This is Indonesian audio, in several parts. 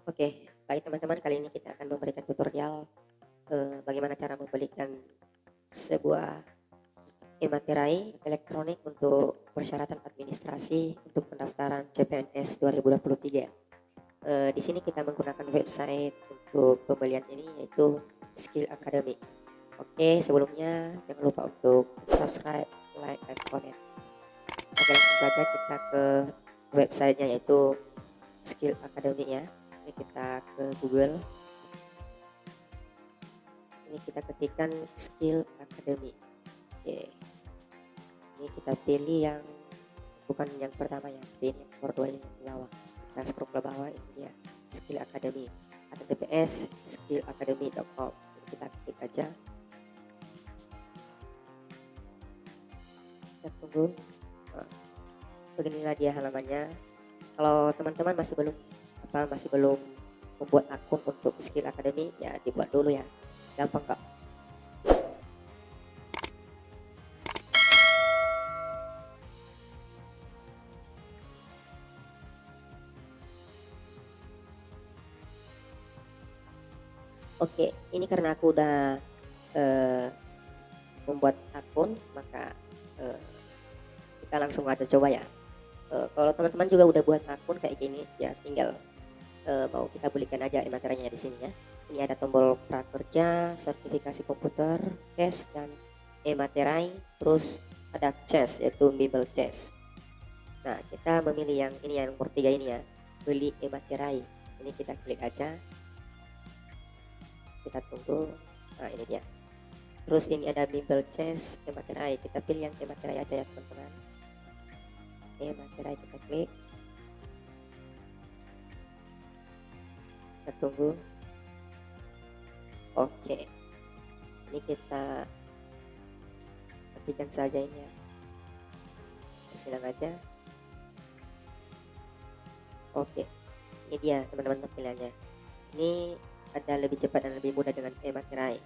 Oke, baik teman-teman, kali ini kita akan memberikan tutorial bagaimana cara membelikan sebuah e-materai elektronik untuk persyaratan administrasi untuk pendaftaran CPNS 2023. Di sini kita menggunakan website untuk pembelian ini yaitu Skill Academy. Oke, sebelumnya jangan lupa untuk subscribe, like, dan komen. Oke, langsung saja kita ke websitenya yaitu Skill Academy ya. Ini kita ke Google. Ini kita ketikkan Skill Academy. Oke, ini kita pilih yang bukan yang pertama ya, pilih yang nomor 2 ini yang di bawah. Kita scroll ke bawah, ini dia Skill Academy, https skillacademy.com. Kita klik aja, kita tunggu. Nah, beginilah dia halamannya. Kalau teman-teman masih belum membuat akun untuk Skill Academy, ya dibuat dulu ya, gampang kok. Oke, ini karena aku udah membuat akun, maka kita langsung aja coba ya. Kalau teman-teman juga udah buat akun kayak gini, ya tinggal mau kita belikan aja materinya di sini ya. Ini ada tombol prakerja, sertifikasi komputer, cash, dan e-materai, terus ada chest yaitu bimbel chest. Nah, kita memilih yang ini yang nomor 3 ini ya, beli e-materai. Ini kita klik aja, kita tunggu. Nah, ini dia. Terus ini ada bimbel chest, e-materai. Kita pilih yang e-materai aja ya teman-teman. E-materai kita klik, kita tunggu. Oke, ini kita ketikkan saja ini ya, silang aja. Oke, ini dia teman-teman tampilannya. Ini ada lebih cepat dan lebih mudah dengan e-materai.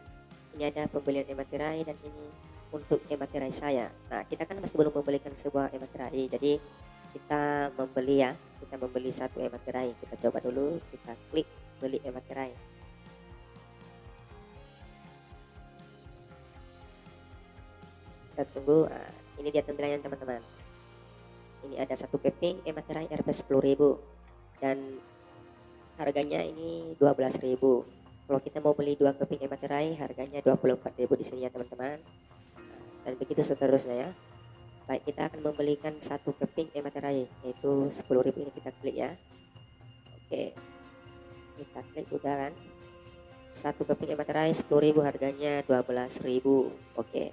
Ini ada pembelian e-materai dan ini untuk e-materai saya. Nah, kita kan masih belum membelikan sebuah e-materai, jadi kita membeli ya, kita membeli satu e-materai. Kita coba dulu, kita klik beli e-materai. Kita tunggu. Nah, ini dia tampilannya teman-teman. Ini ada satu keping e-materai Rp 10.000 dan harganya ini 12.000. Kalau kita mau beli 2 keping e-materai harganya 24.000 di sini ya teman-teman. Dan begitu seterusnya ya. Baik, kita akan membelikan satu keping e-materai yaitu 10.000. Ini kita klik ya. Oke, kita klik udah kan. Satu keping e-materai 10.000 harganya 12.000. Oke,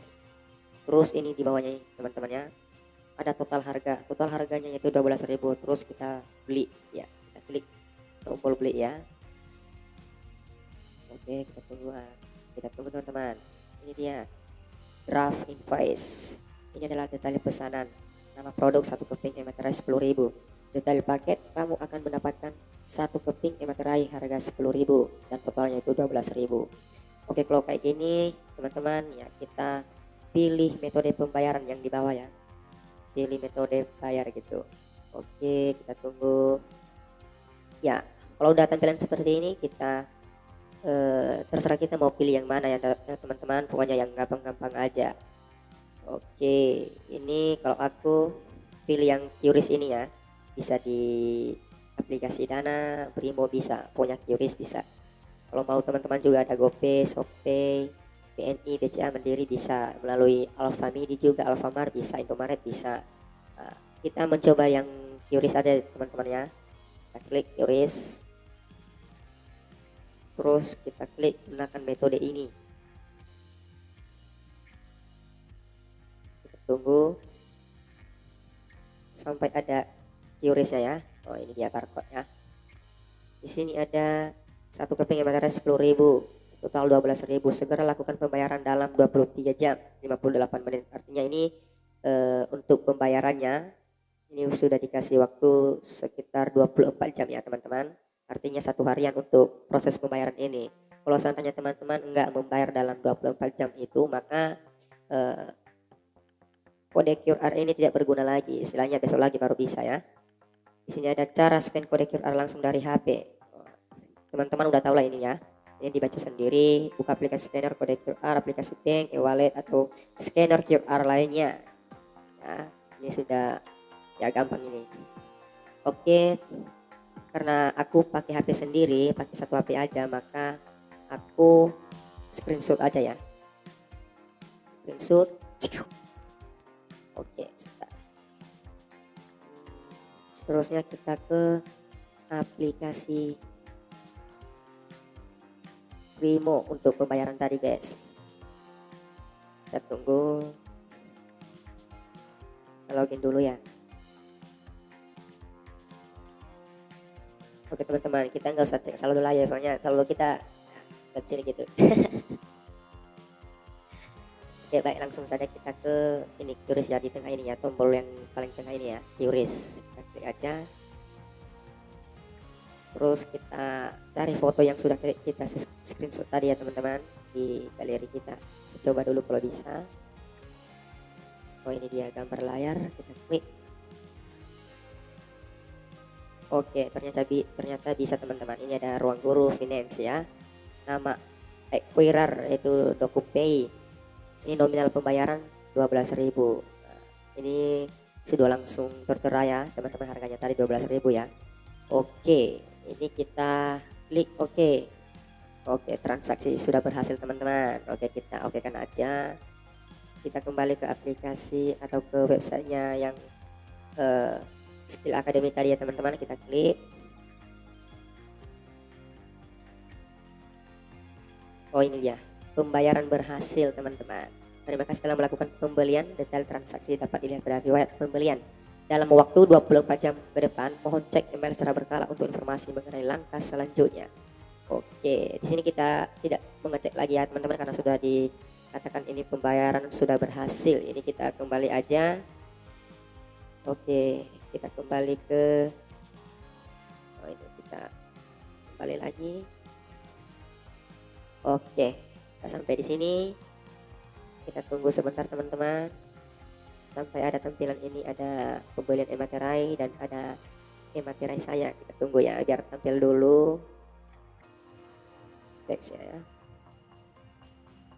terus ini di bawahnya teman-teman ya, ada total harganya yaitu 12.000. Terus kita beli ya, kita klik tombol beli ya. Oke, kita tunggu teman-teman. Ini dia draft invoice. Ini adalah detail pesanan. Nama produk satu keping e-materai 10.000. Detail paket, kamu akan mendapatkan satu keping e-materai harga 10.000 dan totalnya itu 12.000. Oke, kalau kayak gini teman-teman ya, kita pilih metode pembayaran yang di bawah ya. Pilih metode bayar gitu. Oke, kita tunggu. Ya, kalau udah tampilan seperti ini, kita terserah kita mau pilih yang mana ya teman-teman. Pokoknya yang gampang-gampang aja. Oke, ini kalau aku pilih yang QRIS ini ya, bisa di aplikasi Dana, Brimo bisa, pokoknya QRIS bisa. Kalau mau teman-teman juga ada GoPay, ShopPay, BNI, BCA Mandiri bisa, melalui Alfamidi juga, Alfamart bisa, Indomaret bisa. Nah, kita mencoba yang QRIS aja teman-teman ya. Kita klik QRIS, terus kita klik gunakan metode ini. Tunggu sampai ada QRIS-nya ya. Oh, ini dia barcode ya. Di sini ada satu keping e-materai 10.000, total 12.000. Segera lakukan pembayaran dalam 23 jam 58 menit. Artinya ini untuk pembayarannya ini sudah dikasih waktu sekitar 24 jam ya teman-teman. Artinya satu harian untuk proses pembayaran ini. Kalau seandainya teman-teman enggak membayar dalam 24 jam itu, maka kode QR ini tidak berguna lagi, istilahnya besok lagi baru bisa ya. Di sini ada cara scan kode QR langsung dari HP. Teman-teman udah tahu lah ini ya. Ini dibaca sendiri, buka aplikasi scanner kode QR, aplikasi bank, e-wallet atau scanner QR lainnya. Nah, ini sudah ya gampang ini. Oke, karena aku pakai HP sendiri, pakai satu HP aja, maka aku screenshot aja ya. Screenshot. Oke, sudah. Seterusnya kita ke aplikasi Primo untuk pembayaran tadi guys. Kita tunggu. Kita login dulu ya. Oke teman-teman, kita nggak usah cek saldo lah ya, soalnya saldo kita kecil gitu. Oke baik, langsung saja kita ke ini QRIS ya, di tengah ini ya, tombol yang paling tengah ini ya, QRIS. Kita klik aja. Terus kita cari foto yang sudah kita screenshot tadi ya teman-teman di galeri kita. Coba dulu kalau bisa. Oh ini dia gambar layar, kita klik. Oke, ternyata bisa teman-teman. Ini ada ruang guru finance ya. Nama acquirer yaitu DocuPay. Ini nominal pembayaran 12.000. Nah, ini sudah langsung tertera ya teman-teman, harganya tadi 12.000 ya. Oke, ini kita klik oke. Oke, transaksi sudah berhasil teman-teman. Oke, kita oke kan aja. Kita kembali ke aplikasi atau ke websitenya yang Skill Academy tadi ya teman-teman, kita klik. Oh ini dia, pembayaran berhasil teman-teman. Terima kasih telah melakukan pembelian. Detail transaksi dapat dilihat pada riwayat pembelian. Dalam waktu 24 jam ke depan, mohon cek email secara berkala untuk informasi mengenai langkah selanjutnya. Oke, di sini kita tidak mengecek lagi ya teman-teman, karena sudah dikatakan ini pembayaran sudah berhasil. Ini kita kembali aja. Oke, kita kembali ke ini kita kembali lagi. Oke, kita sampai di sini. Kita tunggu sebentar teman-teman sampai ada tampilan ini, ada pembelian e-materai dan ada e-materai saya. Kita tunggu ya biar tampil dulu teksnya ya.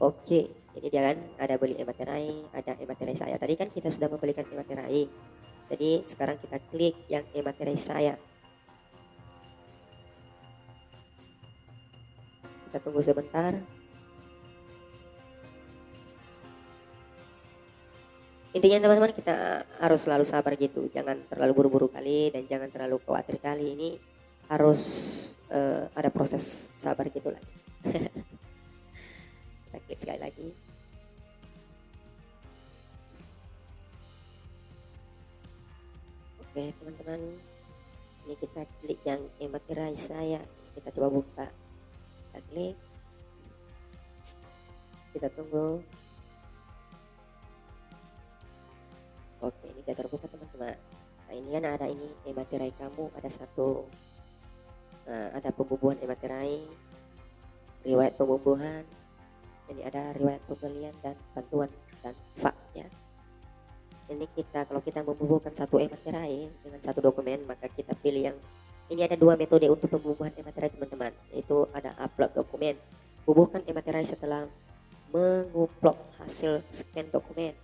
Oke, ini dia kan ada beli e-materai, ada e-materai saya. Tadi kan kita sudah membelikan e-materai. Jadi sekarang kita klik yang e-materai saya. Kita tunggu sebentar. Intinya teman-teman, kita harus selalu sabar gitu. Jangan terlalu buru-buru kali dan jangan terlalu khawatir kali. Ini harus ada proses sabar gitu lah. Kita klik sekali lagi. Oke teman-teman, ini kita klik yang e-materai saya. Kita coba buka. Kita klik. Kita tunggu. Oke, ini sudah terbuka teman-teman. Nah ini kan ada ini e-materai kamu, ada satu ada pembubuhan e-materai, riwayat pembubuhan, ini ada riwayat pembelian dan bantuan dan FAQ ya. Ini kalau kita membubuhkan satu e-materai dengan satu dokumen, maka kita pilih yang ini. Ada dua metode untuk pembubuhan e-materai teman-teman, itu ada upload dokumen. Bubuhkan e-materai setelah mengupload hasil scan dokumen.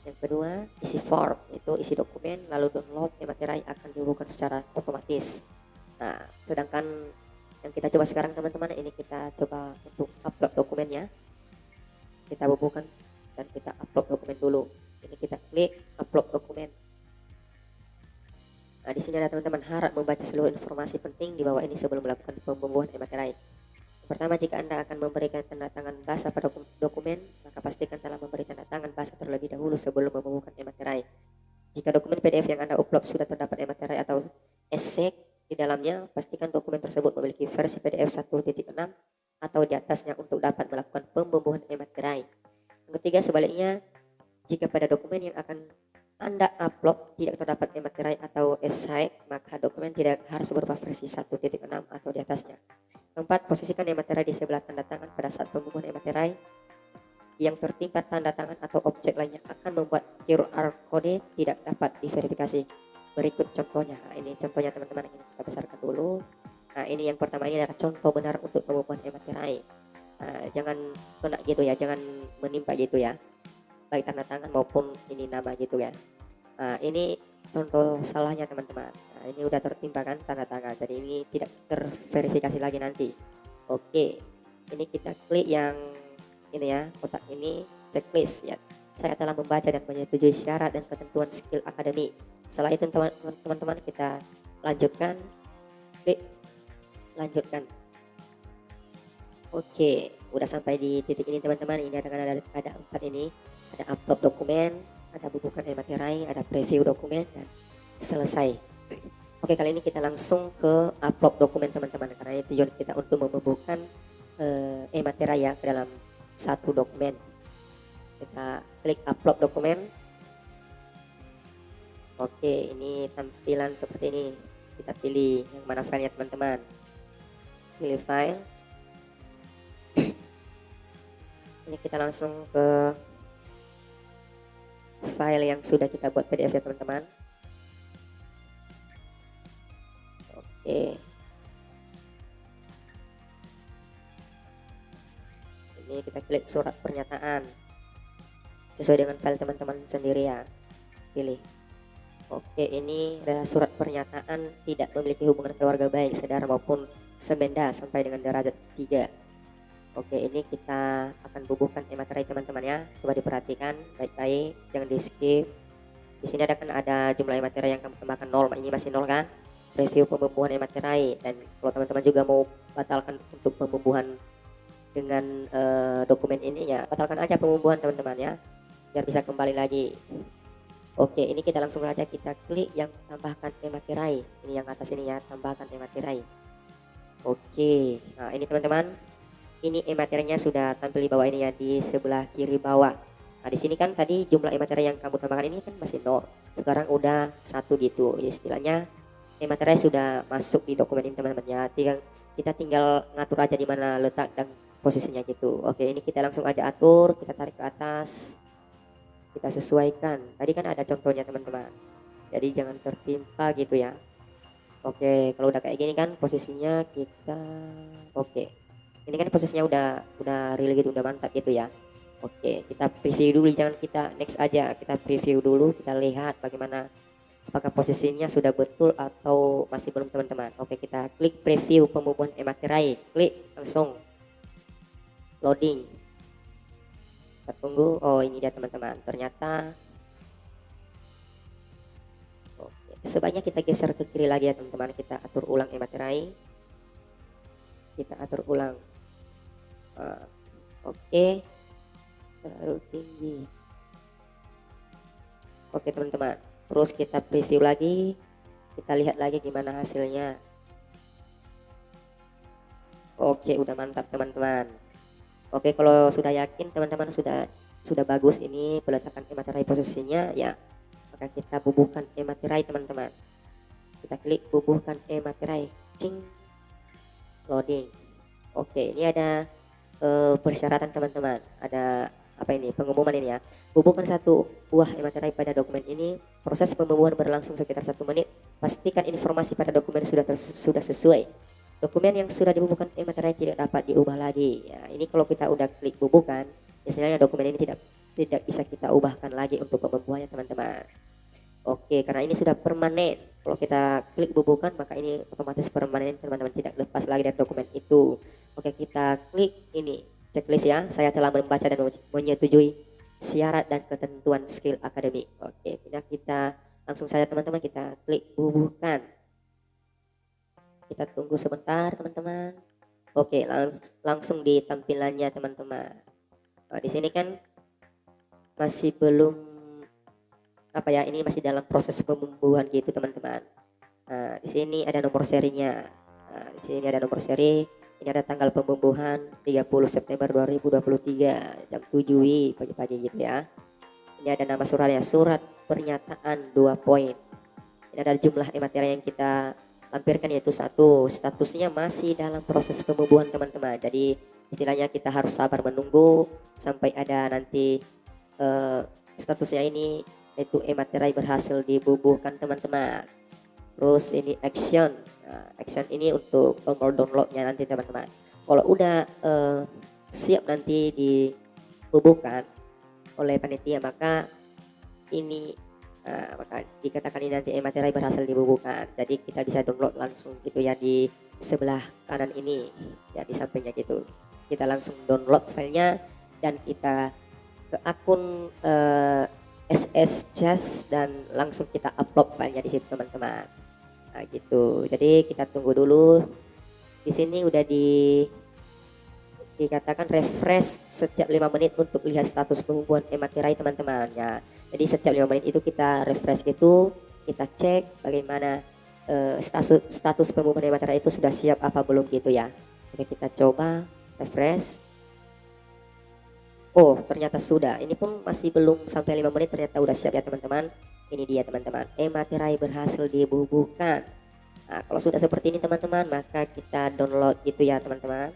Yang kedua, isi form, itu isi dokumen lalu download e-materai akan dibubuhkan secara otomatis. Nah, sedangkan yang kita coba sekarang teman-teman, ini kita coba untuk upload dokumennya. Kita bubuhkan dan kita upload dokumen dulu. Ini kita klik upload dokumen. Nah, di sini ada teman-teman, harap membaca seluruh informasi penting di bawah ini sebelum melakukan pembubuhan e-materai. Pertama, jika Anda akan memberikan tanda tangan basah pada dokumen, maka pastikan telah memberi tanda tangan basah terlebih dahulu sebelum membubuhkan e-materai. Jika dokumen PDF yang Anda upload sudah terdapat e-materai atau ESSEC di dalamnya, pastikan dokumen tersebut memiliki versi PDF 1.6 atau di atasnya untuk dapat melakukan pembubuhan e-materai. Yang ketiga, sebaliknya, jika pada dokumen yang akan Anda upload tidak terdapat e-materai atau ESSEC, maka dokumen tidak harus berupa versi 1.6 atau di atasnya. Keempat, posisikan e-materai di sebelah tanda tangan pada saat pembubuhan e-materai. Yang tertimpa tanda tangan atau objek lainnya akan membuat QR kode tidak dapat diverifikasi. Berikut contohnya. Nah, ini contohnya teman-teman, ini kita besarkan dulu. Nah, ini yang pertama, ini adalah contoh benar untuk pembubuhan e-materai. Jangan kena gitu ya, jangan menimpa gitu ya, baik tanda tangan maupun ini nama gitu ya. Ini contoh salahnya teman-teman. Ini udah tertimpa kan tanda tangan, jadi ini tidak terverifikasi lagi nanti. Oke, ini kita klik yang ini ya, kotak ini checklist ya. Saya telah membaca dan menyetujui syarat dan ketentuan skill akademik. Setelah itu teman-teman kita lanjutkan, klik lanjutkan. Oke, udah sampai di titik ini teman-teman. Ini ada 4 ini, ada upload dokumen, ada bubukan e-materai, ada preview dokumen, dan selesai. Oke, kali ini kita langsung ke upload dokumen teman-teman, karena ini tujuan kita untuk membubuhkan e-materai ya ke dalam satu dokumen. Kita klik upload dokumen. Oke, ini tampilan seperti ini. Kita pilih yang mana filenya teman-teman. Pilih file. Ini kita langsung ke file yang sudah kita buat PDF ya teman-teman. Oke. Ini kita klik surat pernyataan. Sesuai dengan file teman-teman sendiri ya. Pilih. Oke, ini adalah surat pernyataan tidak memiliki hubungan keluarga baik, saudara maupun semenda sampai dengan derajat 3. Oke, ini kita akan bubuhkan e-materai teman-teman ya. Coba diperhatikan baik-baik, jangan di skip. Di sini ada jumlah e-materai yang kamu tambahkan 0, ini masih 0 kan? Review pembubuhan e-materai, dan kalau teman-teman juga mau batalkan untuk pembubuhan dengan dokumen ini ya, batalkan aja pembubuhan teman-teman ya, biar bisa kembali lagi. Oke, ini kita langsung aja kita klik yang tambahkan e-materai. Ini yang atas ini ya, tambahkan e-materai. Oke, nah ini teman-teman, ini e-materinya sudah tampil di bawah ini ya, di sebelah kiri bawah. Nah di sini kan tadi jumlah e-materi yang kamu tambahkan ini kan masih 0, sekarang udah 1 gitu. Ya, istilahnya e-materi sudah masuk di dokumen ini teman-teman ya. Kita tinggal ngatur aja di mana letak dan posisinya gitu. Oke, ini kita langsung aja atur, kita tarik ke atas. Kita sesuaikan. Tadi kan ada contohnya teman-teman. Jadi jangan tertimpa gitu ya. Oke, kalau udah kayak gini kan posisinya kita oke. Ini kan posisinya udah real gitu, udah mantap gitu ya. Oke, kita preview dulu, jangan kita next aja. Kita preview dulu, kita lihat bagaimana, apakah posisinya sudah betul atau masih belum teman-teman. Oke, kita klik preview pembubuhan e-materai. Klik langsung loading. Kita tunggu. Oh, ini dia teman-teman, ternyata sebaiknya kita geser ke kiri lagi ya teman-teman. Kita atur ulang e-materai, kita atur ulang. Oke, terlalu tinggi. Oke teman-teman, terus kita preview lagi, kita lihat lagi gimana hasilnya. Oke, udah mantap teman-teman. Oke, kalau sudah yakin teman-teman sudah bagus ini peletakan e-materai posisinya ya, maka kita bubuhkan e-materai teman-teman. Kita klik bubuhkan e-materai, cing, loading. Oke, ini ada persyaratan teman-teman, ada apa ini, pengumuman ini ya. Bubuhkan 1 buah e-materai pada dokumen ini. Proses pembubuhan berlangsung sekitar 1 menit. Pastikan informasi pada dokumen sudah sesuai. Dokumen yang sudah dibubuhkan e-materai tidak dapat diubah lagi. Ya, ini kalau kita udah klik bubuhkan, istilahnya dokumen ini tidak bisa kita ubahkan lagi untuk pembubuhannya teman-teman. Oke, karena ini sudah permanen. Kalau kita klik bubuhkan, maka ini otomatis permanen teman-teman, tidak lepas lagi dari dokumen itu. Oke, kita klik ini checklist ya. Saya telah membaca dan menyetujui syarat dan ketentuan skill akademik. Oke, kita langsung saja teman-teman, kita klik bubuhkan. Kita tunggu sebentar teman-teman. Oke, langsung di tampilannya teman-teman. Nah, di sini kan masih belum apa ya, ini masih dalam proses pembubuhan gitu teman-teman. Nah, di sini ada nomor serinya. Nah, di sini ada nomor seri. Ini ada tanggal pembubuhan 30 September 2023 jam 7 pagi-pagi gitu ya. Ini ada nama suratnya, surat pernyataan 2 poin. Ini ada jumlah e-materi yang kita lampirkan yaitu 1. Statusnya masih dalam proses pembubuhan teman-teman. Jadi istilahnya kita harus sabar menunggu sampai ada nanti statusnya ini yaitu e-materai berhasil dibubuhkan teman-teman. Terus ini action. Nah, action ini untuk tombol downloadnya nanti teman-teman. Kalau udah siap nanti dibubuhkan oleh panitia, maka ini maka dikatakan ini nanti e-materai berhasil dibubuhkan. Jadi kita bisa download langsung gitu ya di sebelah kanan ini ya, di sampingnya gitu. Kita langsung download filenya dan kita ke akun SS Just dan langsung kita upload filenya di situ teman-teman. Nah gitu. Jadi kita tunggu dulu. Di sini udah dikatakan refresh setiap 5 menit untuk lihat status pembubuhan e-materai teman-teman ya. Jadi setiap 5 menit itu kita refresh gitu, kita cek bagaimana status pembubuhan e-materai itu sudah siap apa belum gitu ya. Oke, kita coba refresh. Oh, ternyata sudah. Ini pun masih belum sampai 5 menit, ternyata udah siap ya teman-teman. Ini dia teman-teman, e-materai berhasil dibubuhkan. Nah, kalau sudah seperti ini teman-teman, maka kita download gitu ya teman-teman.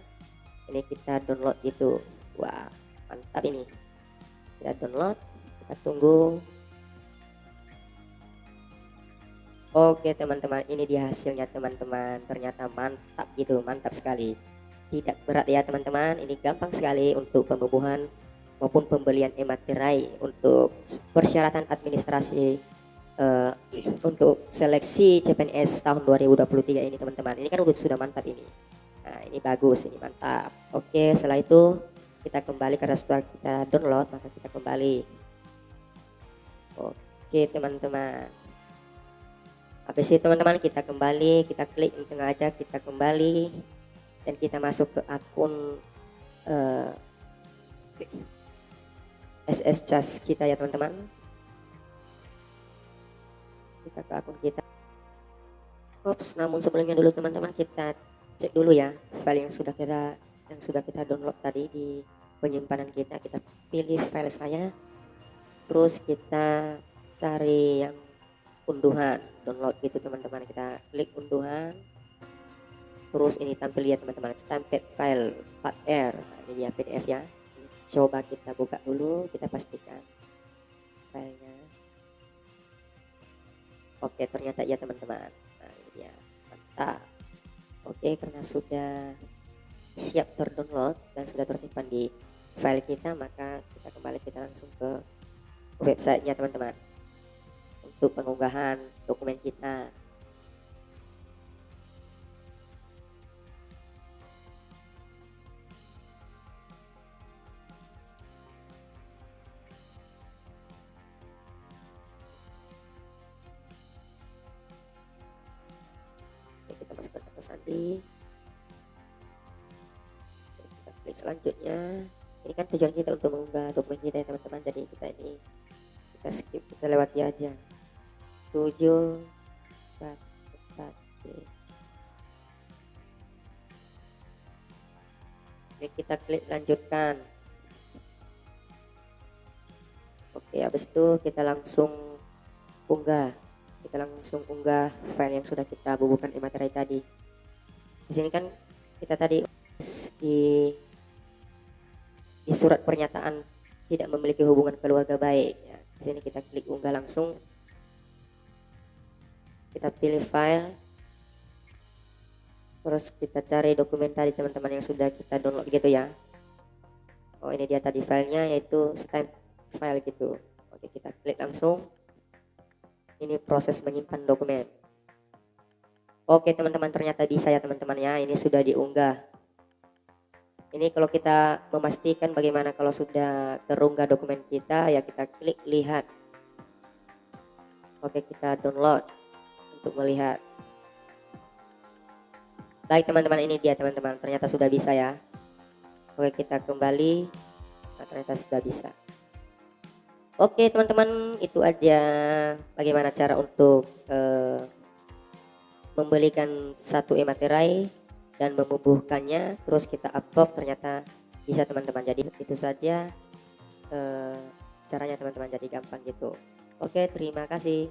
Ini kita download gitu. Wah, mantap ini. Kita download, kita tunggu. Oke teman-teman, ini dia hasilnya teman-teman. Ternyata mantap gitu, mantap sekali. Tidak berat ya teman-teman, ini gampang sekali untuk pembubuhan maupun pembelian e-materai. Untuk persyaratan administrasi untuk seleksi CPNS tahun 2023 ini teman-teman. Ini kan sudah mantap ini. Nah ini bagus, ini mantap. Oke, setelah itu kita kembali karena sudah kita download, maka kita kembali. Oke teman-teman, habis itu teman-teman kita kembali, kita klik di tengah aja, kita kembali dan kita masuk ke akun SS Just kita ya teman-teman. Kita ke akun kita. Ops, namun sebelumnya dulu teman-teman kita cek dulu ya file yang sudah kita download tadi di penyimpanan kita. Kita pilih file saya, terus kita cari yang unduhan download gitu teman-teman. Kita klik unduhan, terus ini tampil ya teman-teman, stamped file 4R. Nah, ini dia PDF ya. Ini coba kita buka dulu, kita pastikan filenya. Oke, ternyata ya teman-teman. Nah ini dia, mantap. Oke, karena sudah siap terdownload dan sudah tersimpan di file kita, maka kita langsung ke websitenya teman-teman untuk pengunggahan dokumen kita. Oke, kita masukkan kata sandi. Kita klik selanjutnya. Ini kan tujuan kita untuk mengunggah dokumen kita ya teman-teman. Jadi kita kita skip, kita lewati aja. 7 4 Ini kita klik lanjutkan. Oke, habis itu kita langsung unggah file yang sudah kita bubuhkan e-materai tadi. Di sini kan kita tadi di surat pernyataan tidak memiliki hubungan keluarga baik ya. Di sini kita klik unggah langsung. Kita pilih file, terus kita cari dokumen tadi teman-teman yang sudah kita download gitu ya. Oh ini dia tadi filenya, yaitu stamp file gitu. Oke, kita klik langsung. Ini proses menyimpan dokumen. Oke teman-teman, ternyata bisa ya teman-teman ya. Ini sudah diunggah. Ini kalau kita memastikan bagaimana kalau sudah terunggah dokumen kita ya, kita klik lihat. Oke, kita download untuk melihat. Baik teman-teman, ini dia teman-teman, ternyata sudah bisa ya. Oke, kita kembali. Nah, ternyata sudah bisa. Oke teman-teman, itu aja bagaimana cara untuk membelikan satu e-materai dan membubuhkannya, terus kita upload, ternyata bisa teman-teman. Jadi itu saja caranya teman-teman, jadi gampang gitu. Oke, terima kasih.